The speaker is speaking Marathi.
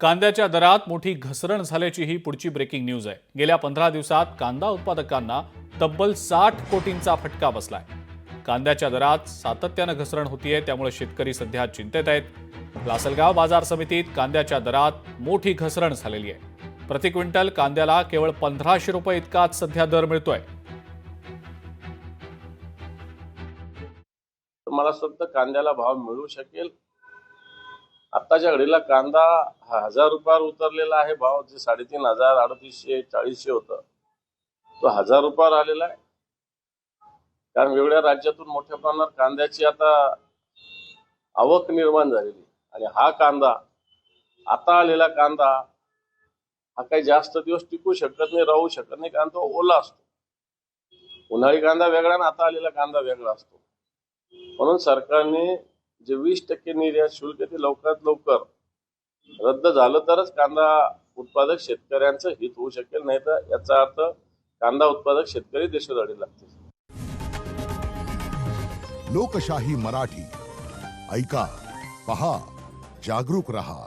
कांद्याच्या दरात मोठी घसरण झाल्याची ही पुढची ब्रेकिंग न्यूज आहे। गेल्या 15 दिवसात कांदा उत्पादकांना तब्बल 60 कोटींचा फटका बसलाय। कांद्याच्या दरात सातत्यानं घसरण होतीये, त्यामुळे शेतकरी सध्या चिंतेत आहेत। लासलगाव बाजार समितीत कांद्याच्या दरात मोठी घसरण झालेली आहे। प्रति क्विंटल कांद्याला केवळ 1500 रुपये इतकाच सध्या दर मिळतोय। मला सध्या कांद्याला भाव मिळू शकेल। आताच्या घडीला कांदा 1000 रुपयावर उतरलेला आहे। भाव जे 3500, 3800, 4000 होतं तो 1000 रुपयावर आलेला आहे। कारण वेगवेगळ्या राज्यातून मोठ्या प्रमाणात कांद्याची आता आवक निर्माण झालेली आणि हा कांदा आता आलेला कांदा हा काही जास्त दिवस टिकू शकत नाही, राहू शकत नाही, कारण तो ओला असतो। उन्हाळी कांदा वेगळा आणि आता आलेला कांदा वेगळा असतो। म्हणून सरकारने जे 20% निर्यात शुल्क ते लवकरात लवकर रद्द झालं तरच कांदा उत्पादक शेतकऱ्यांचं हित होऊ शकेल, नाही तर याचा अर्थ कांदा उत्पादक शेतकरी देशोधडी लागतील। लोकशाही मराठी ऐका, पहा, जागरूक रहा।